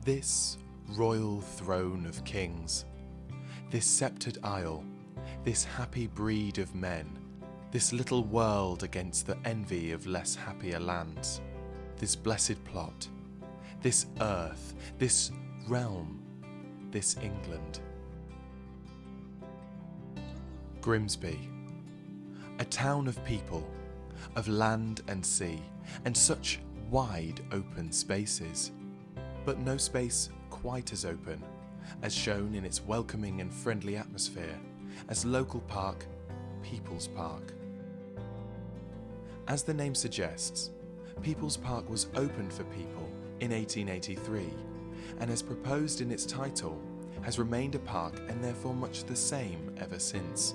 This royal throne of kings, this sceptred isle, this happy breed of men, this little world against the envy of less happier lands, this blessed plot, this earth, this realm, this England. Grimsby, a town of people, of land and sea, and such wide open spaces, but no space quite as open as shown in its welcoming and friendly atmosphere as local park, People's Park. As the name suggests, People's Park was opened for people in 1883, and as proposed in its title, has remained a park and therefore much the same ever since.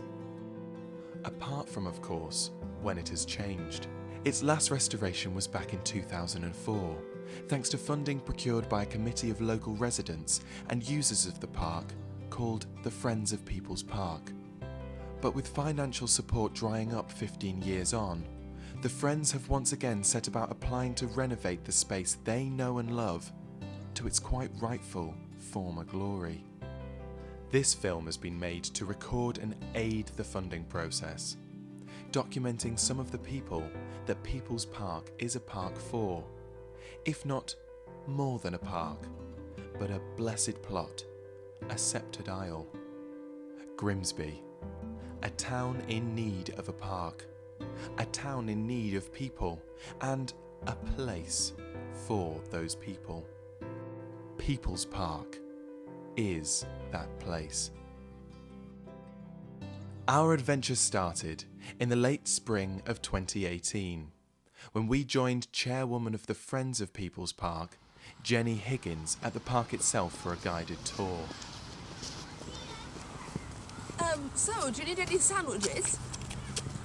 Apart from, of course, when it has changed. Its last restoration was back in 2004, thanks to funding procured by a committee of local residents and users of the park called the Friends of People's Park. But with financial support drying up 15 years on, the Friends have once again set about applying to renovate the space they know and love to its quite rightful former glory. This film has been made to record and aid the funding process, documenting some of the people that People's Park is a park for, if not more than a park, but a blessed plot, a sceptred isle. Grimsby, a town in need of a park, a town in need of people, and a place for those people. People's Park is that place. Our adventure started in the late spring of 2018, when we joined chairwoman of the Friends of People's Park, Jenny Higgins, at the park itself for a guided tour. So, do you need any sandwiches?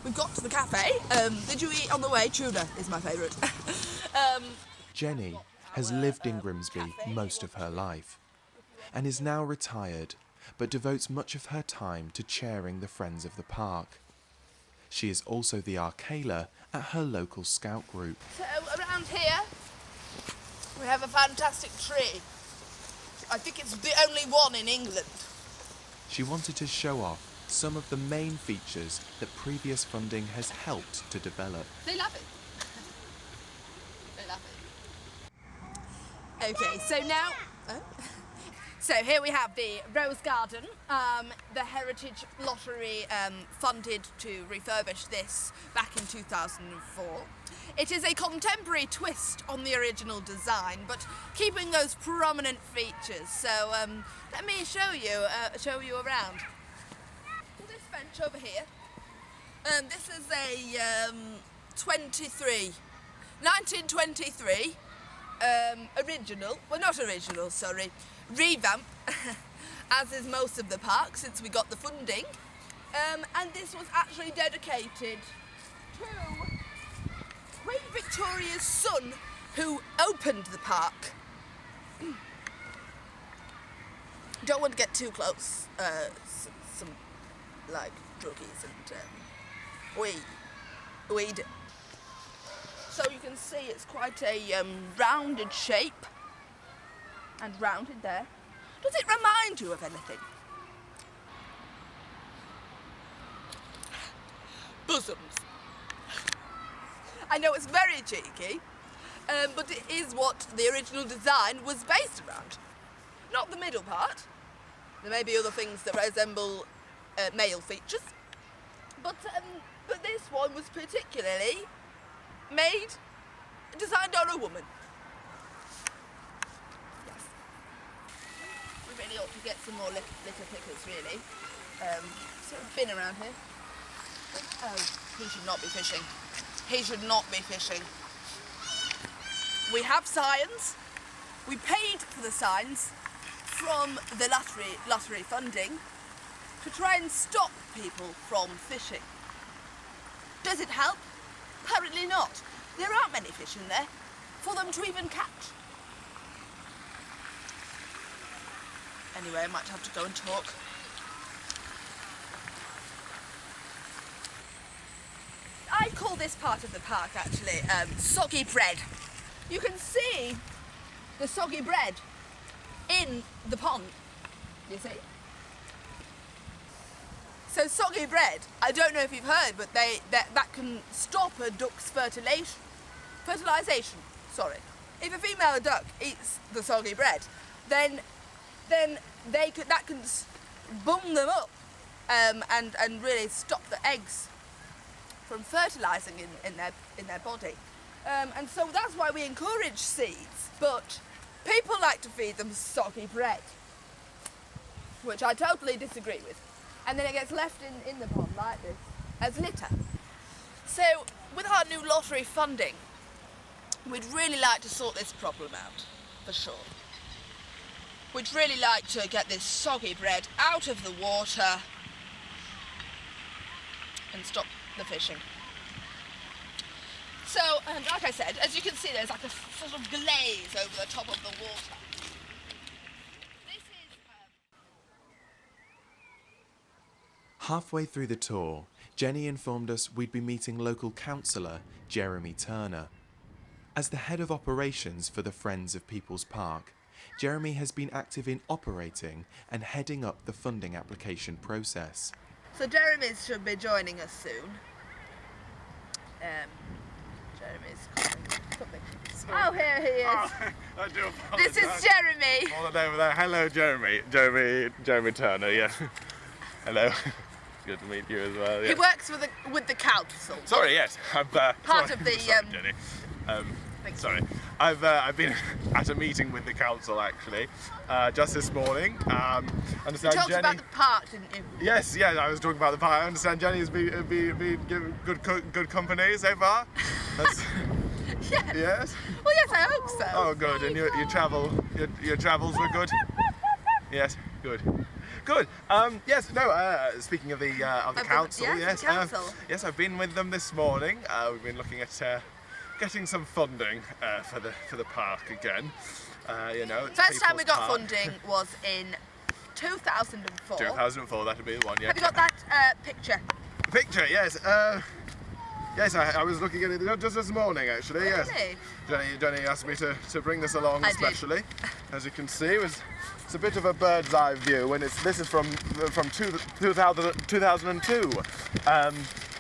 We've got to the cafe. Did you eat on the way? Tuna is my favourite. Jenny has lived in Grimsby most of her life, and is now retired, but devotes much of her time to chairing the Friends of the Park. She is also the Arcala at her local scout group. So, around here, we have a fantastic tree. I think it's the only one in England. She wanted to show off some of the main features that previous funding has helped to develop. They love it. They love it. Okay, so now... So here we have the Rose Garden. The Heritage Lottery funded to refurbish this back in 2004. It is a contemporary twist on the original design, but keeping those prominent features. So let me show you around. This bench over here. This is a 1923 original. Well, not original, sorry. Revamp, as is most of the park since we got the funding, and this was actually dedicated to Queen Victoria's son, who opened the park. Don't want to get too close, some like druggies and weed. So you can see it's quite a rounded shape. And rounded there. Does it remind you of anything? Bosoms. I know it's very cheeky, but it is what the original design was based around. Not the middle part. There may be other things that resemble male features, but this one was particularly designed on a woman. Really ought to get some more litter pickers, really. Sort of bin around here. Oh, he should not be fishing. He should not be fishing. We have signs. We paid for the signs from the lottery funding to try and stop people from fishing. Does it help? Apparently not. There aren't many fish in there for them to even catch. Anyway, I might have to go and talk. I call this part of the park, actually, soggy bread. You can see the soggy bread in the pond, you see. So soggy bread, I don't know if you've heard, but that can stop a duck's fertilisation. Sorry. If a female duck eats the soggy bread, then that can bung them up and really stop the eggs from fertilising in their body. And so that's why we encourage seeds, but people like to feed them soggy bread, which I totally disagree with. And then it gets left in the pond like this, as litter. So, with our new lottery funding, we'd really like to sort this problem out, for sure. We'd really like to get this soggy bread out of the water and stop the fishing. So, like I said, as you can see, there's like a sort of glaze over the top of the water. Halfway through the tour, Jenny informed us we'd be meeting local councillor Jeremy Turner. As the head of operations for the Friends of People's Park, Jeremy has been active in operating and heading up the funding application process. So Jeremy should be joining us soon. Jeremy's coming. Oh, here he is. Oh, I do apologise. This is Jeremy. Hold on over there. Hello, Jeremy. Jeremy Turner, yeah. Hello. Good to meet you as well. Yeah. He works with the council. Sorry, yes. I'm part of the. Sorry, Jenny. Sorry. I've been at a meeting with the council actually, just this morning. You talked about the park, didn't you? Yes, yeah. I was talking about the park. I understand Jenny's been given good company so far. That's, Yes. yes. Well, yes, I hope so. Oh, good. And your travels were good. Yes, good. Good. Yes. No. Speaking of the council, yes, the council. Yes, I've been with them this morning. We've been looking at getting some funding for the park again. You know, it's First time we got Park. funding was in 2004. 2004. That'd be the one. Yeah. Have you got that picture? Picture? Yes. Yes, I was looking at it just this morning actually. Really? Yes. Jenny asked me to bring this along I especially. did. As you can see, it's a bit of a bird's eye view, and this is from 2002.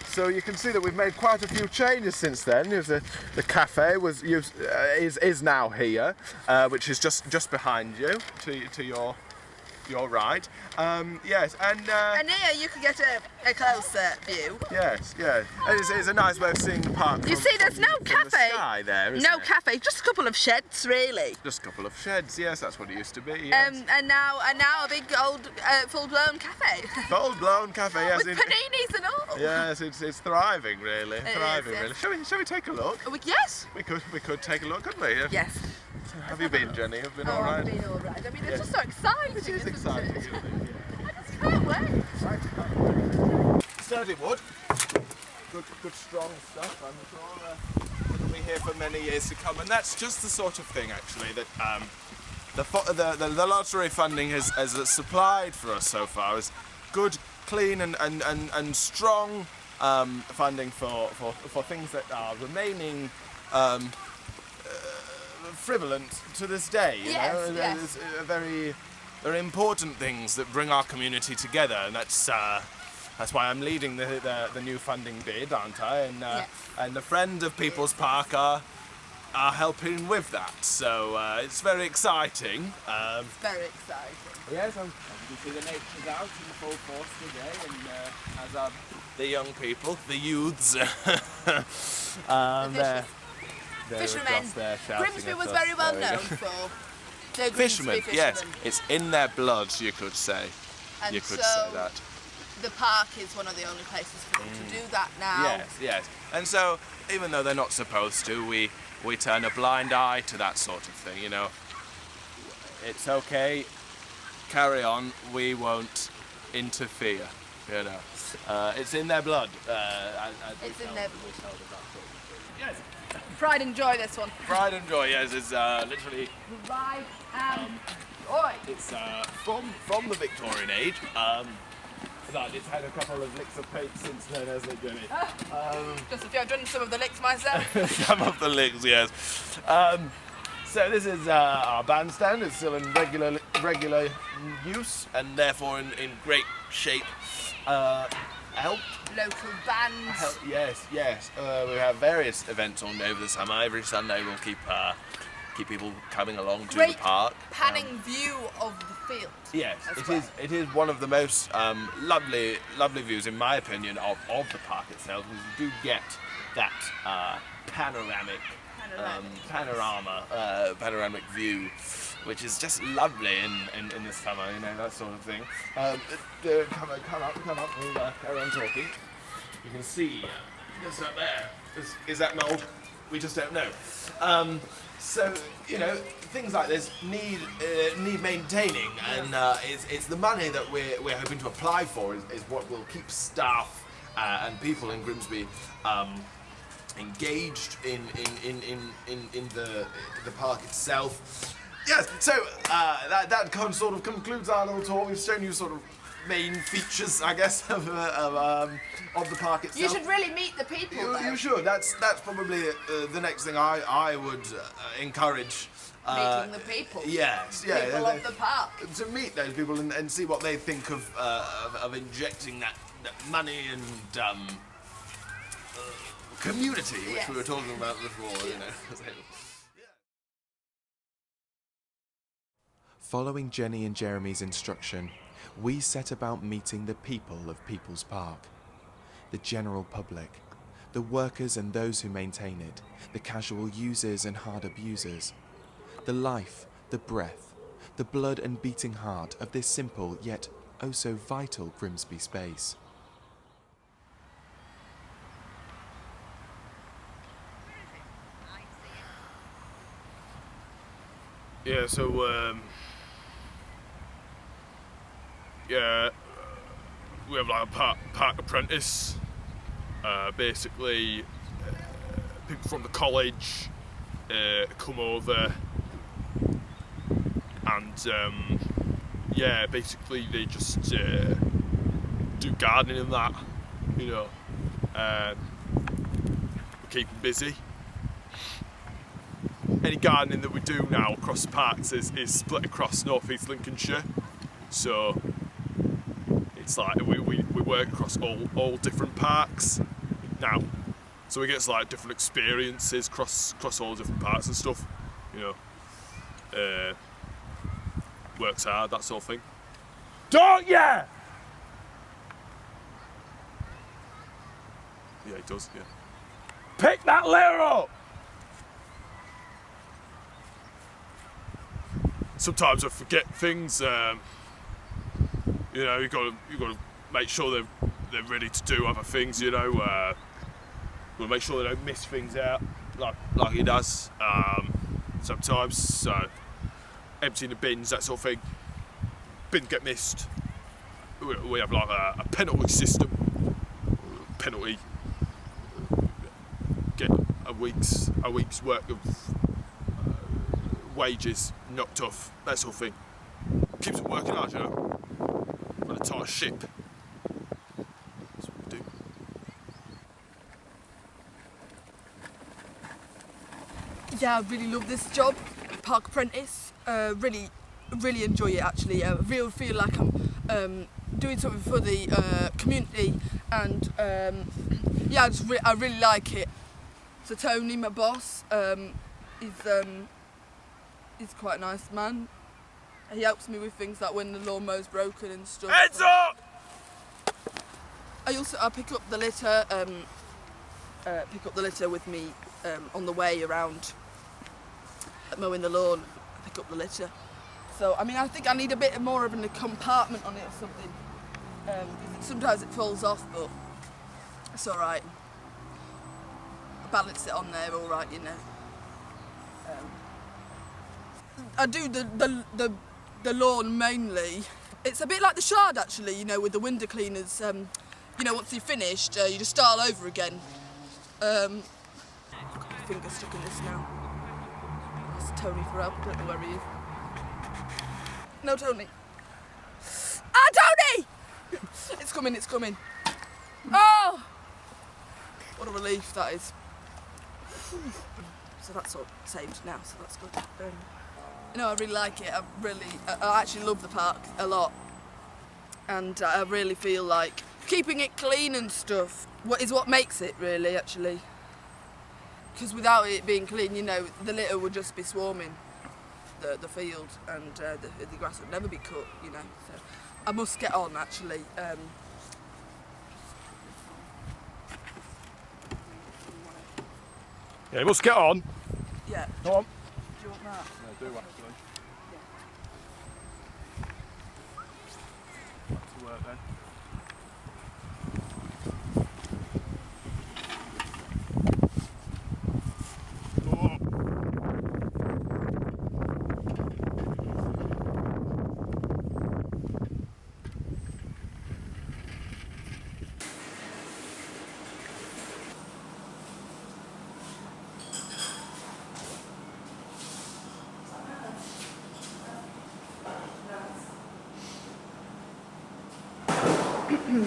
So you can see that we've made quite a few changes since then. The cafe is now here, which is just behind you to your right. Yes, and here you can get a closer view. yes, yeah. It's a nice way of seeing the park. You see, there's no from cafe. The sky there, isn't No it? cafe, just a couple of sheds, really. Just a couple of sheds. Yes, that's what it used to be. Yes. And now a big old full-blown cafe. Full-blown cafe. Yes. With paninis and all. Yes, it's thriving really. It Thriving is, yes. really. Shall we take a look? Yes. We could take a look, couldn't we? Yes. Have you been, Jenny? Have you been Oh, all right? I've been all right. I mean, it's just so exciting. It is isn't exciting, it? isn't it? I just can't wait. Sturdy wood. Good strong stuff. I'm sure it'll be here for many years to come, and that's just the sort of thing actually that the lottery funding has supplied for us so far is good, clean and strong funding for things that are remaining frivolent to this day. You know? Yes. It's very important things that bring our community together, and that's why I'm leading the new funding bid, aren't I? And and the Friends of People's Park are helping with that. So it's very exciting. It's very exciting. Yes, you can see the nature's out in full force today, and as are the young people, the youths. They're Fishermen. across there shouting Grimsby at was us. very well There we known go. for their Fishermen, Grimsby yes, fishermen. it's in their blood, you could say. And You could so say that. the park is one of the only places for them to do that now. Yes. And so, even though they're not supposed to, we turn a blind eye to that sort of thing, you know. It's okay, carry on, we won't interfere, you know. It's in their blood. It's in their Yes. pride and joy, this one. Pride and joy, yes, it's literally... Pride and joy. It's from the Victorian age. That it's had a couple of licks of paint since then, hasn't it, Jenny? Just a few. I've done some of the licks myself. Some of the licks, yes. So this is our bandstand. It's still in regular use and therefore in great shape. Help. Local bands. Yes. We have various events on over the summer. Every Sunday we'll keep people coming along to the park. Panning view of the field. Yes, it is one of the most lovely views, in my opinion, of the park itself. Because you do get that panoramic view, which is just lovely in the summer, that sort of thing. Come up, we'll carry on talking. You can see this up there. Is that mould? We just don't know. So, things like this need maintaining, and it's the money that we're hoping to apply for is what will keep staff and people in Grimsby engaged in the park itself. Yes, so that sort of concludes our little tour. We've shown you sort of main features, I guess, of the park itself. You should really meet the people. You should. That's probably the next thing I would encourage. Meeting the people. Yes, People of the park. To meet those people and see what they think of injecting that money and community, which we were talking about before. Following Jenny and Jeremy's instruction, we set about meeting the people of People's Park. The general public, the workers and those who maintain it, the casual users and hard abusers. The life, the breath, the blood and beating heart of this simple yet oh so vital Grimsby space. Yeah, so, we have like a park apprentice. Basically, people from the college come over and, basically they just do gardening and that, we keep them busy. Any gardening that we do now across the parks is split across North East Lincolnshire, so it's like we work across all different parks now, so we get like different experiences across all different parks and stuff, works hard, that sort of thing. Don't ya? Yeah, he does, yeah. Pick that litter up! Sometimes I forget things. You got to make sure they're ready to do other things. Got to make sure they don't miss things out like he does. Sometimes, so emptying the bins, that sort of thing. Bins get missed. We have like a penalty system. Penalty. Get a week's work of wages knocked off, that sort of thing. Keeps them working hard, on a tight ship. That's what we do. Yeah, I really love this job, park apprentice. Really enjoy it actually. I really feel like I'm doing something for the community, and I really like it. So Tony, my boss, he's quite a nice man. He helps me with things like when the lawnmower's broken and stuff. Heads up! I pick up the litter. With me on the way around mowing the lawn. I pick up the litter. So I think I need a bit more of a compartment on it or something. Sometimes it falls off, but it's all right. I balance it on there, all right, I do the lawn mainly. It's a bit like the shard actually, with the window cleaners. Once you've finished, you just start all over again. I've got my finger stuck in this now. It's Tony for help. I don't know where he is. No, Tony. Ah, Tony! It's coming. Oh! What a relief that is. so that's all saved now, so that's good. No, I really like it. I actually love the park a lot, and I really feel like keeping it clean and stuff is what makes it really, actually. Because without it being clean, you know, the litter would just be swarming the field, and the grass would never be cut, you know. So I must get on, actually. Yeah, you must get on. Yeah. Come on. Do you want that? I do actually. Back to work then.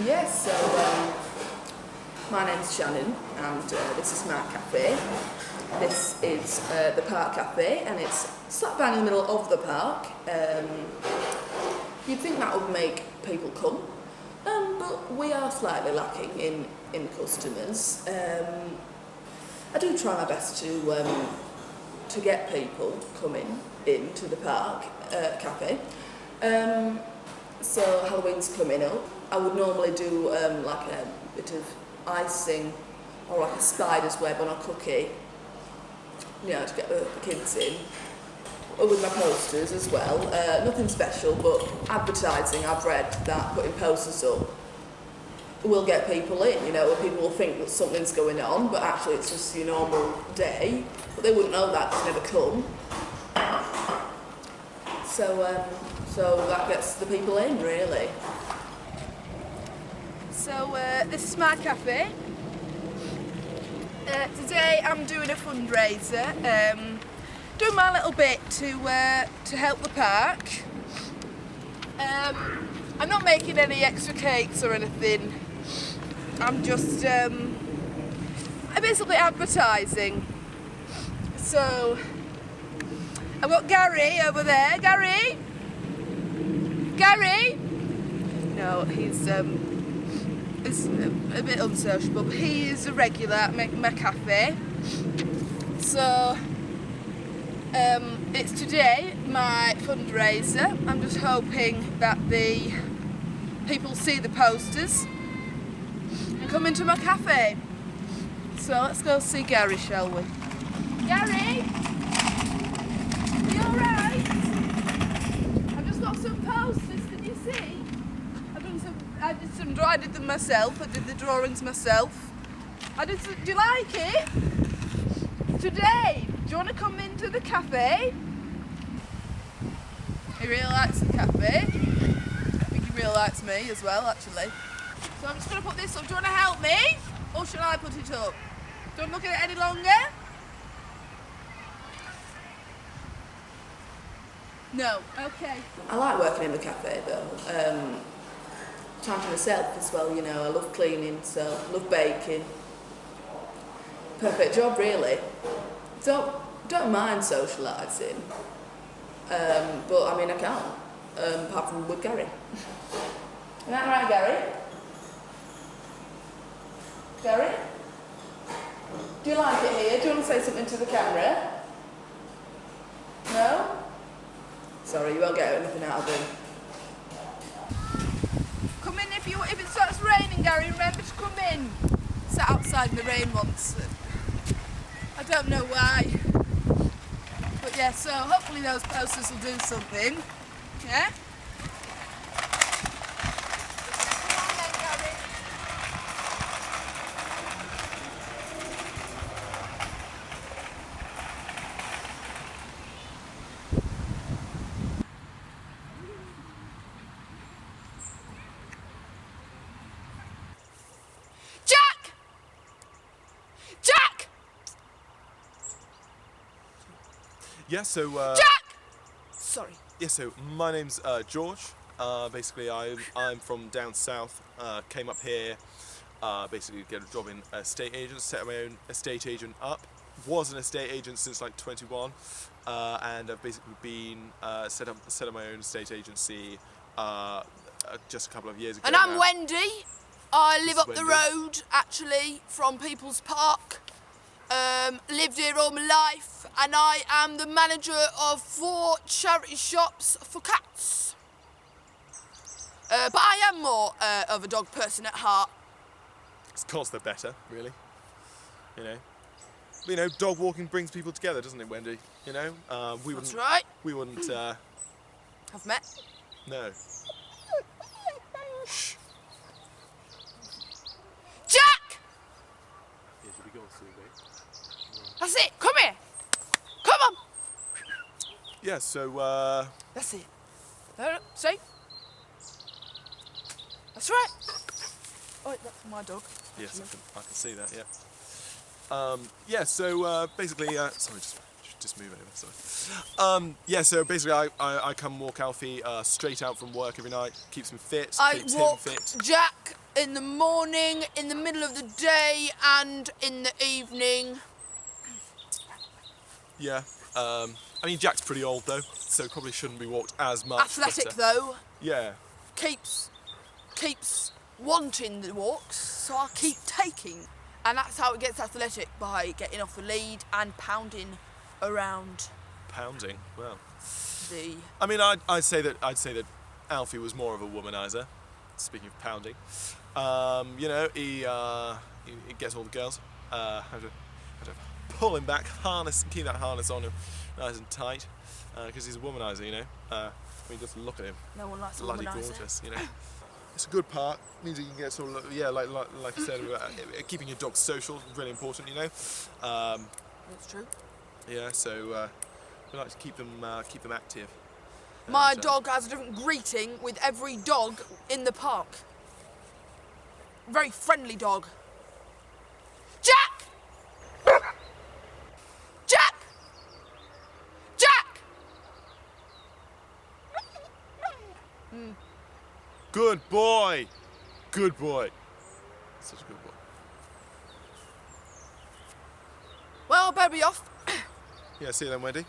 Yes, so my name's Shannon, and this is my cafe. This is the Park Cafe, and it's slap bang in the middle of the park. You'd think that would make people come, but we are slightly lacking in customers. I do try my best to get people coming into the Park Cafe. So Halloween's coming up. I would normally do like a bit of icing or like a spider's web on a cookie, you know, to get the kids in. With my posters as well. Nothing special, but advertising, I've read that putting posters up will get people in, you know, where people will think that something's going on, but actually it's just your normal day. But they wouldn't know that because they never come. So that gets the people in, really. So this is my cafe. Today I'm doing a fundraiser, doing my little bit to help the park. I'm not making any extra cakes or anything. I'm just I'm basically advertising. So I've got Gary over there. Gary? No, he's a bit unsociable, but he is a regular at my cafe. So it's today my fundraiser. I'm just hoping that the people see the posters and come into my cafe. So let's go see Gary, shall we? Gary? Are you alright? I've just got some posters, can you see? I did them myself. I did the drawings myself. Do you like it? Today, do you want to come into the cafe? He really likes the cafe. I think he really likes me as well, actually. So I'm just going to put this up. Do you want to help me? Or shall I put it up? Don't look at it any longer? No. Okay. I like working in the cafe though. Time for myself as well, you know. I love cleaning, so I love baking. Perfect job, really. Don't mind socialising, but I mean I can't. Apart from with Gary. Isn't that right, Gary? Gary? Do you like it here? Do you want to say something to the camera? No? Sorry, you won't get anything out of him. Come in if it starts raining, Gary. Remember to come in. Sat outside in the rain once. I don't know why. But yeah, so hopefully those posters will do something. Yeah? Come on then, Gary. Jack! Yeah, so Jack! Sorry. yeah, so my name's George. Basically, I'm from down south. Came up here, basically to get a job in estate agent, set my own estate agent up. was an estate agent since like 21, and I've basically been set up my own estate agency just a couple of years ago. And I'm now. Wendy. I live This is up the Wendy. road, actually, from People's Park. Lived here all my life, and I am the manager of 4 charity shops for cats. But I am more of a dog person at heart. Of course, they're better, really. You know, dog walking brings people together, doesn't it, Wendy? You know, we That's wouldn't. right. We wouldn't. I've met. No. Shh. Jack! That's it. Come here. Come on. Yeah. So. That's it. See? That's right. Oh, that's my dog. Yes, I can see that. Yeah. Yeah. So basically, sorry, just move over. Sorry. Yeah. So basically, I come walk Alfie straight out from work every night. Keeps him fit. I keeps walk him fit. Jack in the morning, in the middle of the day, and in the evening. Yeah. I mean, Jack's pretty old though, so probably shouldn't be walked as much. Athletic but, though, Yeah. keeps wanting the walks, so I keep taking. And that's how it gets athletic, by getting off the lead and pounding around Pounding. Well. the... I mean, I'd say that Alfie was more of a womanizer. Speaking of pounding, you know, he gets all the girls. Have to pull him back, keep that harness on him, nice and tight, because he's a womanizer. You know, I mean, just look at him, No one likes a bloody womanizer. gorgeous. You know, it's a good park. Means you can get sort of like I said, keeping your dog social is really important. You know, That's true. yeah. So we like to keep them active. My And, dog has a different greeting with every dog in the park. Very friendly dog. Jack! Jack! Jack! Good boy. Good boy. Such a good boy. Well, I better be off. Yeah, see you then, Wendy.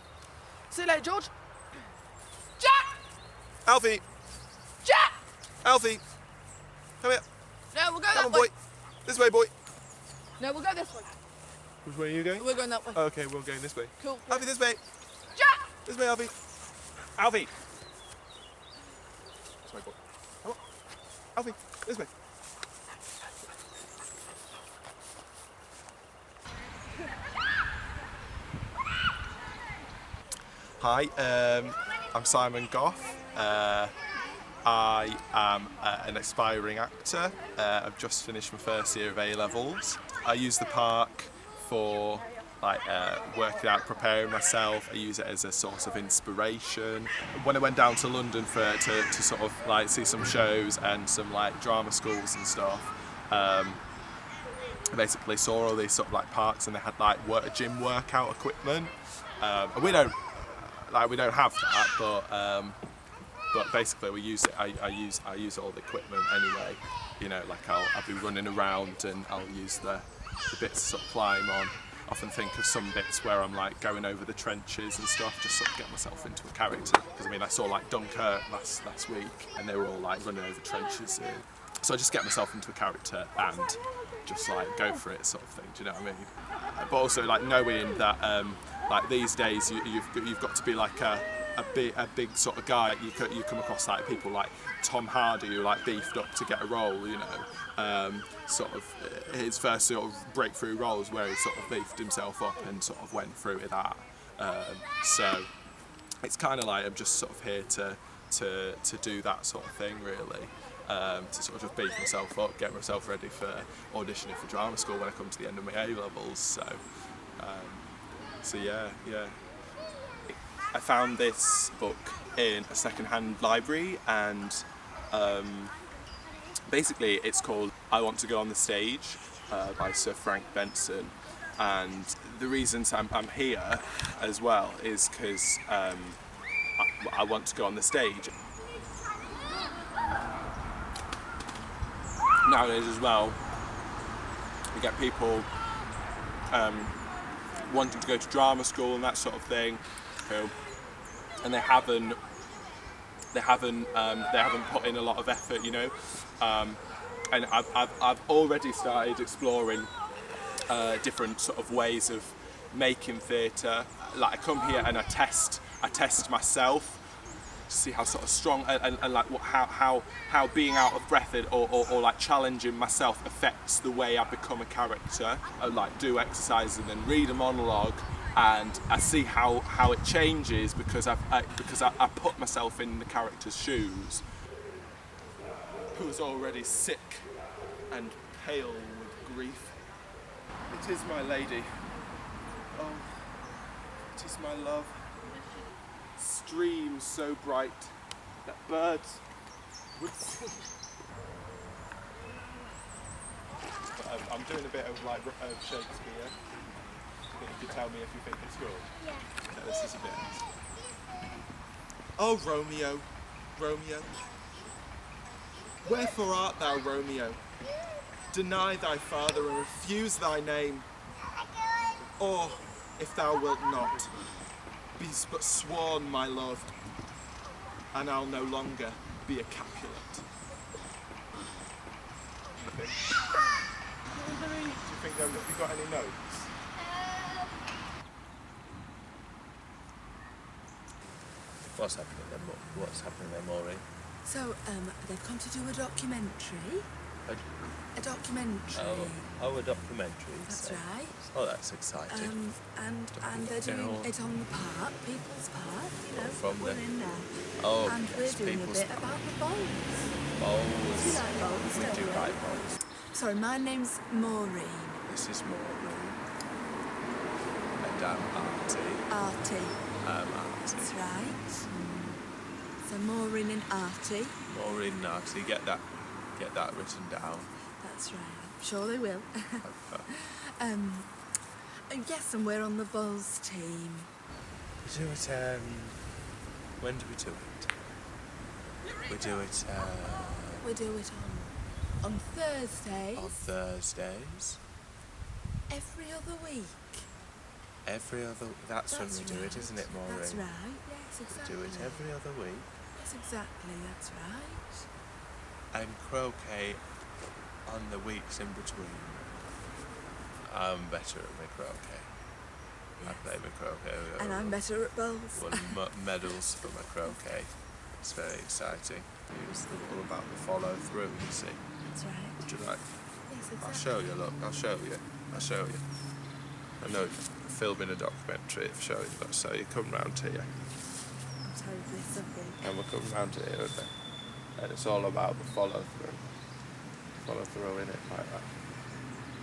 See you later, George. Jack! Alfie! Jack! Alfie! Come here. No, we'll go Come that on, way. boy. This way, boy. No, we'll go this way. Which way are you going? We're going that way. Okay, we're going this way. Cool. Alfie, this way. Jack! This way, Alfie. Alfie! This way, boy. Come on. Alfie, this way. Hi, I'm Simon Goff. I am an aspiring actor. I've just finished my first year of A-levels. I use the park for working out, preparing myself. I use it as a source of inspiration. When I went down to London to sort of like see some shows and some like drama schools and stuff, I basically saw all these sort of like parks and they had like gym workout equipment. We don't have that, but basically we use it. I use all the equipment anyway. You know, like I'll be running around and I'll use the bits to sort of climb on. Often think of some bits where I'm like going over the trenches and stuff, just sort of get myself into a character. Because I mean, I saw like Dunkirk last week, and they were all like running over trenches. So I just get myself into a character and just like go for it, sort of thing. Do you know what I mean? But also like knowing that like these days you've got to be like a big sort of guy. You come across like people like Tom Hardy who like beefed up to get a role, you know. Sort of his first sort of breakthrough roles where he sort of beefed himself up and sort of went through with that. So it's kind of like I'm just sort of here to do that sort of thing really. To sort of just beef myself up, get myself ready for auditioning for drama school when I come to the end of my A-levels. So yeah. I found this book in a second-hand library, and basically it's called I Want to Go on the Stage by Sir Frank Benson. And the reasons I'm here as well is because I want to go on the stage. Nowadays as well, we get people wanting to go to drama school and that sort of thing, and they haven't put in a lot of effort, you know. And I've already started exploring different sort of ways of making theatre. Like I come here and I test myself to see how sort of strong and like how being out of breath or like challenging myself affects the way I become a character. I like do exercises and then read a monologue, and I see how it changes because I put myself in the character's shoes, who is already sick and pale with grief. It is my lady. Oh, it is my love. Streams so bright that birds would sing. But, I'm doing a bit of like Shakespeare. You can tell me if you think it's good. Yeah. No, this is a bit. Oh, Romeo, Romeo. Wherefore art thou, Romeo? Deny thy father and refuse thy name. Or, if thou wilt not, be but sworn my love, and I'll no longer be a Capulet. Do you think have you got any notes? What's happening there, Maureen? So, they've come to do a documentary. A documentary. Oh, a documentary. That's so. right. Oh, that's exciting. And they're doing it on the park, People's Park, you know, From we're the- in there. Oh, And yes, we're doing People's a bit about the bowls. Bowls. Do you like bowls, We don't do you? like bowls. Sorry, my name's Maureen. This is Maureen. And I'm Artie. Artie. Artie. That's right. So Maureen and Artie. Maureen and Artie. Get that written down. That's right. I'm sure they will. Yes, and we're on the bowls team. We do it, when do we do it? We do it, We do it on Thursdays. on Thursdays. Every other week. That's when we do it, isn't it, Maureen? That's right. Yes, We exactly. do it every other week. Yes, exactly. That's right. And croquet on the weeks in between. I'm better at my croquet. I Yes. play my croquet. And I'm better at bowls. Won medals for my croquet. It's very exciting. It's all about the follow through, you see. That's right. Would you like? Yes, exactly. I'll show you, look. I'll show you. I know filming a documentary, I'll show you. So you come round here. I'm totally suffering. And we'll come round here and it's all about the follow through. Follow through in it like that.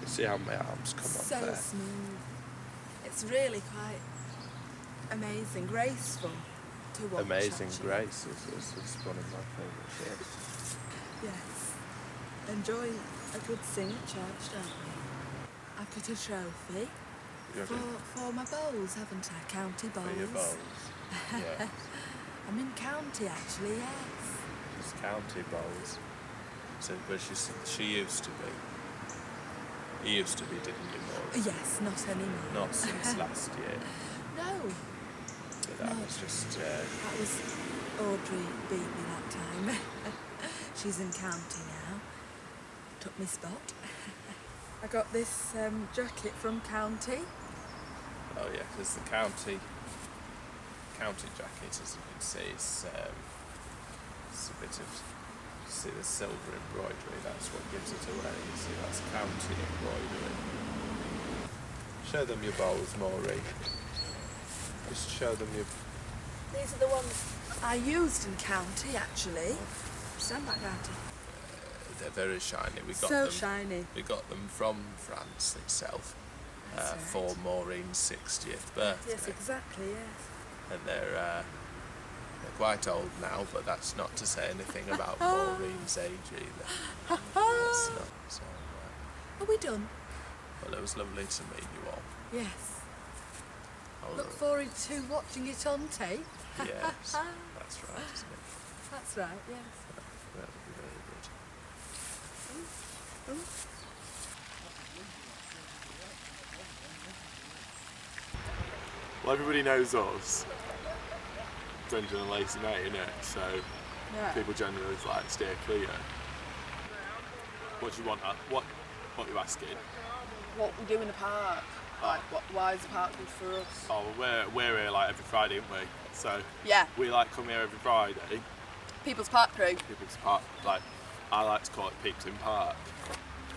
You see how my arms come So up there? smooth. It's really quite amazing, graceful to watch. Amazing actually. Grace is one of my favourite shows. Yes. Enjoy a good sing at church, don't we? I've got a trophy You're for my bowls, haven't I? County bowls. for your bowls. Yeah, I'm in county actually, yes. it's county bowls. So, but she used to be. You used to be, didn't you, Maureen? Yes, not anymore. Not since last year. No, So that No. was just. that was Audrey beat me that time. She's in county now. Took me spot. I got this jacket from county. Oh yeah, because the county jacket, as you can see, it's a bit of. See the silver embroidery. That's what gives it away. You see, that's county embroidery. Show them your bowls, Maureen. Just show them your. These are the ones I used in county actually. Stand back, Auntie. They're very shiny. We got So them. shiny. We got them from France itself That's right. for Maureen's 60th birthday. Yes, exactly, yes. And they're quite old now, but that's not to say anything about Maureen's age either. That's not, so, Are we done? well, it was lovely to meet you all. Yes. I'll- Look forward to watching it on tape. Yes, that's right, isn't it? That's right, yes. That would be very good. Well, everybody knows us. Brendan and Lacey mate, innit? So Yeah. people generally like steer clear. What do you want? What are you asking? What we do in the park. Like, why is the park good for us? Oh, well, we're here like every Friday, aren't we? So Yeah. we like come here every Friday. People's Park crew. People's Park, like I like to call it Peeps in Park.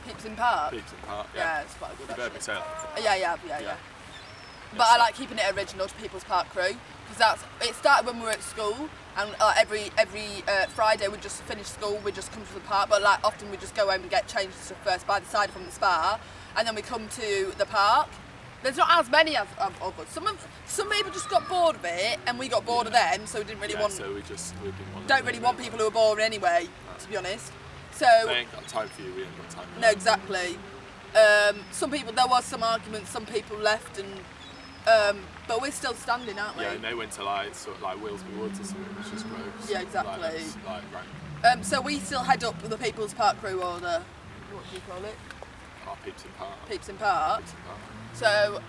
Peeps in Park. Peeps in Park. Yeah, it's quite a good You've heard me actually. say that. Yeah. But I like keeping it original to People's Park crew because it started when we were at school, and every Friday we'd just finish school, we'd just come to the park. But like often we just go home and get changed and stuff first by the side from the spa, and then we come to the park. There's not as many of us. Some people just got bored of it, and we got bored of them, so we didn't really want. So we didn't want. Don't really want people who are boring anyway, to be honest. So. They ain't got time for you. We ain't got time for No, them. exactly. Some people, there was some arguments. Some people left, and but we're still standing, aren't we? Yeah, and they went to like sort of like Willesby Woods or something, which is gross. Yeah, exactly. Like, right. So we still head up with the People's Park crew order. What do you call it? Oh, Peeps in Park. Peeps in Park. Peeps in Park. So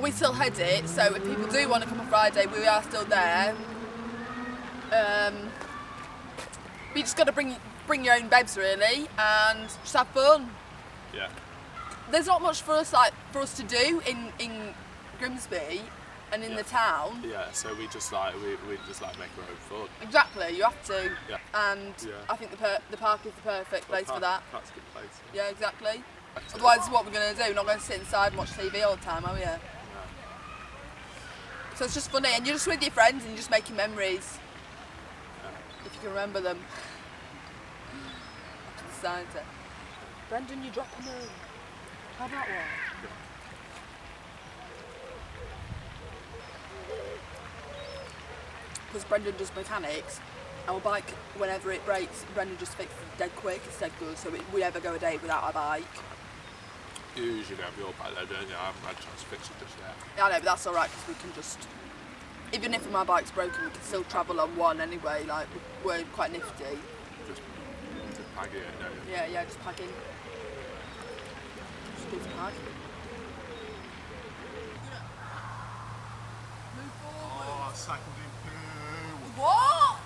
we still head it. So if people do want to come on Friday, we are still there. You just got to bring your own bebs really, and just have fun. Yeah. There's not much for us to do in Grimsby and in the town. Yeah, so we just like we just like make our own fun. Exactly, you have to. Yeah. And Yeah. I think the park is the perfect place for that. That's a good place. Yeah, exactly. Otherwise, what we're going to do? We're not going to sit inside and watch TV all the time, are we? No. So it's just funny, and you're just with your friends and you're just making memories. If you can remember them. Up to the side there. Brendan, you're dropping them. How about one? Because Brendan does mechanics, our bike, whenever it breaks, Brendan just fixes it dead quick, it's dead good, so we never go a day without our bike. You usually have your bike there, don't you? I haven't had a chance to fix it just yet. Yeah, I know, but that's alright because we can just, even if my bike's broken, we can still travel on one anyway, like, we're quite nifty. Just pag it, don't you? Yeah, just pack in. Just do some pag. Move forward. Oh, seconding poo. What?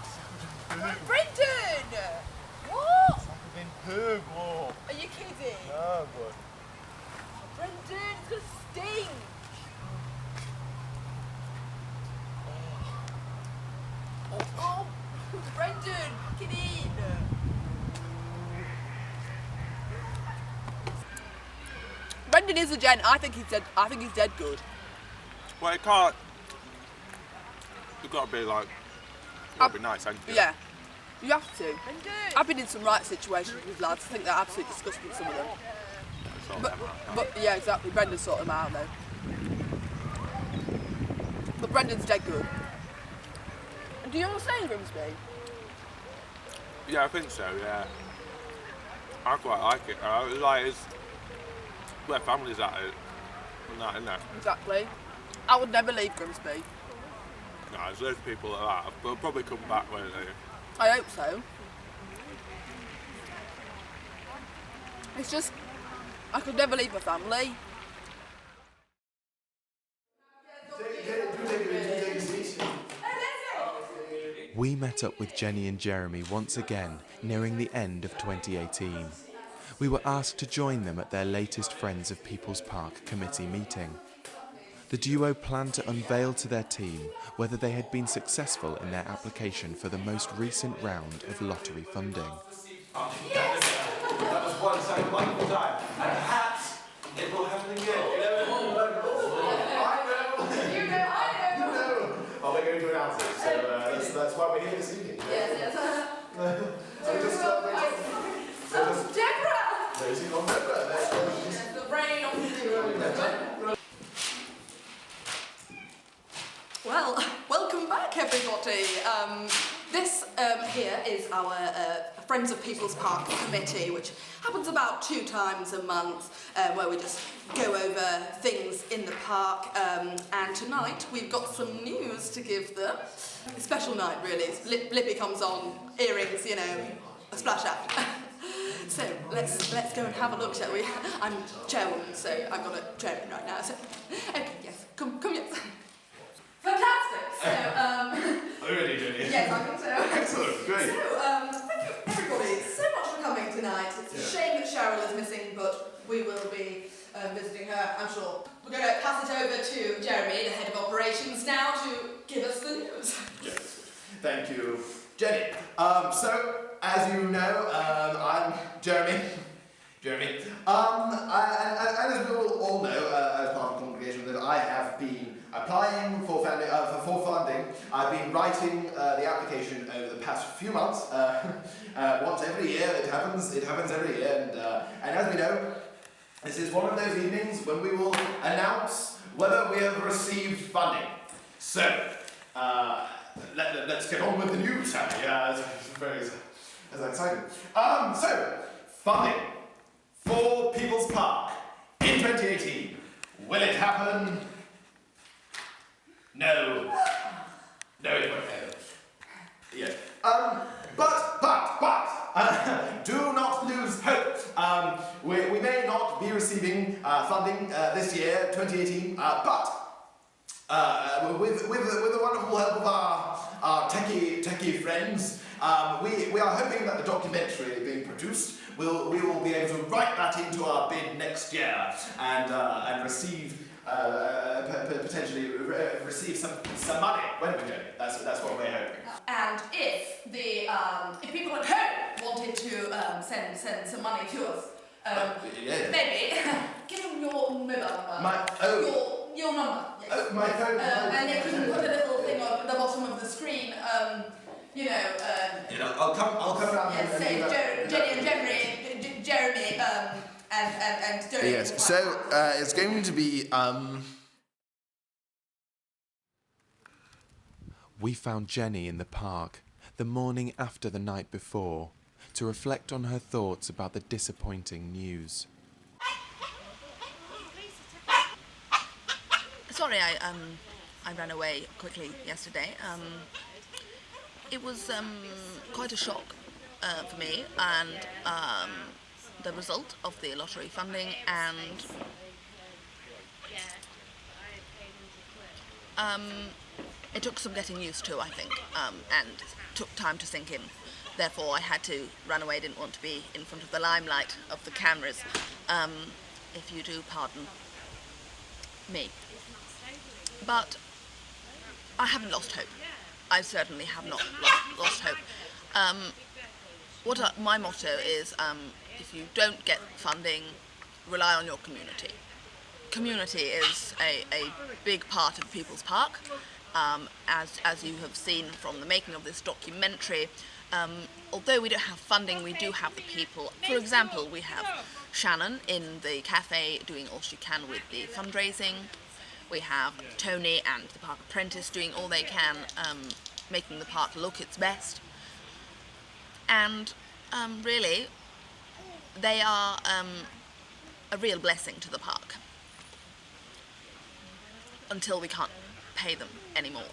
Brendan! What? Seconding poo, boy. Are you kidding? No, boy. Brendan, it's gonna stink! Oh, Brendan, get in! Brendan is a gent. I think he's dead. I think he's dead good. Well, it can't. You've got to be like. You've got to be nice, haven't you? Yeah, you have to. I've been in some right situations with lads. I think they're absolutely disgusting, some of them. Sort of But, them out. but yeah, exactly. Brendan sorted them out though. But Brendan's dead good. And do you all stay in Grimsby? Yeah, I think so. Yeah. I quite like it. Like it's where families at it. And that, isn't it? Exactly. I would never leave Grimsby. No, there's loads of people like that. They'll probably come back, won't they? I hope so. It's just, I could never leave my family. We met up with Jenny and Jeremy once again, nearing the end of 2018. We were asked to join them at their latest Friends of People's Park committee meeting. The duo planned to unveil to their team whether they had been successful in their application for the most recent round of lottery funding. That was one time, Michael died. And perhaps it will happen again. You know. Well, we're going to announce it, so that's why we're here this evening. Yes. Deborah! There's your Deborah. The rain on Well, welcome back everybody. This here is our Friends of People's Park committee, which happens about 2 times a month, where we just go over things in the park. And tonight we've got some news to give them. A special night, really. Lippy comes on, earrings, you know, a splash out. So let's go and have a look, shall we? I'm chairwoman, so I've got a chairman right now. So okay, yes, come yes. Excellent, great. So, thank you everybody so much for coming tonight. It's a shame that Cheryl is missing, but we will be visiting her, I'm sure. We're going to pass it over to Jeremy, the head of operations, now to give us the news. Yes. Thank you, Jenny. So, as you know, I'm Jeremy. And as we all know, as part of the congregation, that I have been applying for funding. I've been writing the application over the past few months. Once every year, it happens every year, and as we know, this is one of those evenings when we will announce whether we have received funding. So, let's get on with the news, Sammy. As exciting. So, funding for People's Park in 2018. Will it happen? No. No, it won't happen. Yeah. But do not lose hope. We may not be receiving funding this year, 2018, but with the wonderful help of our techie friends, we are hoping that the documentary being produced we will be able to write that into our bid next year and receive potentially receive some money, won't we, Jenny? That's what we're hoping. And if people at home wanted to send some money to us, Yeah. maybe give them your mobile number. Your number. Yes. Oh, my phone. And they can put a little thing on the bottom of the screen. I'll come around Yes, and say do that. Jeremy, and donate. Yes. So it's going to be We found Jenny in the park the morning after the night before to reflect on her thoughts about the disappointing news. Sorry, I ran away quickly yesterday. It was quite a shock for me, and the result of the lottery funding, and it took some getting used to, I think, and took time to sink in. Therefore, I had to run away. Didn't want to be in front of the limelight of the cameras, if you do pardon me. But I haven't lost hope. I certainly have not lost hope. My motto is, if you don't get funding, rely on your community. Community is a big part of People's Park. As you have seen from the making of this documentary, although we don't have funding, we do have the people. For example, we have Shannon in the cafe doing all she can with the fundraising. We have Tony and the Park Apprentice doing all they can, making the park look its best. And really, they are a real blessing to the park until we can't pay them anymore.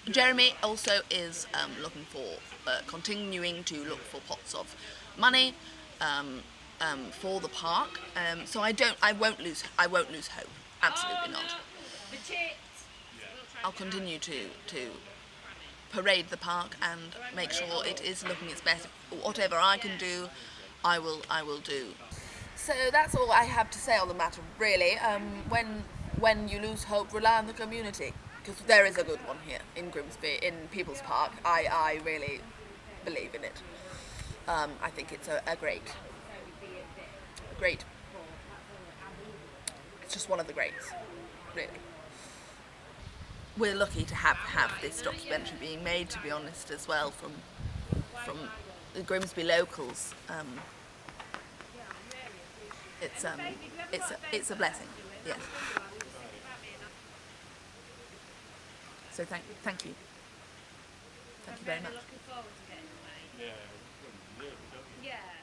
Jeremy also is looking for, continuing to look for pots of money for the park. So I won't lose hope. Absolutely not. I'll continue to parade the park and make sure it is looking its best. Whatever I can do, I will do. So that's all I have to say on the matter, really. When you lose hope, rely on the community, because there is a good one here in Grimsby, in People's Park. I really believe in it. I think it's a great. It's just one of the greats, really. We're lucky to have this documentary being made, to be honest, as well, from the Grimsby locals. It's a blessing, yes. So thank you. Thank you very much. Looking forward to getting away. Yeah.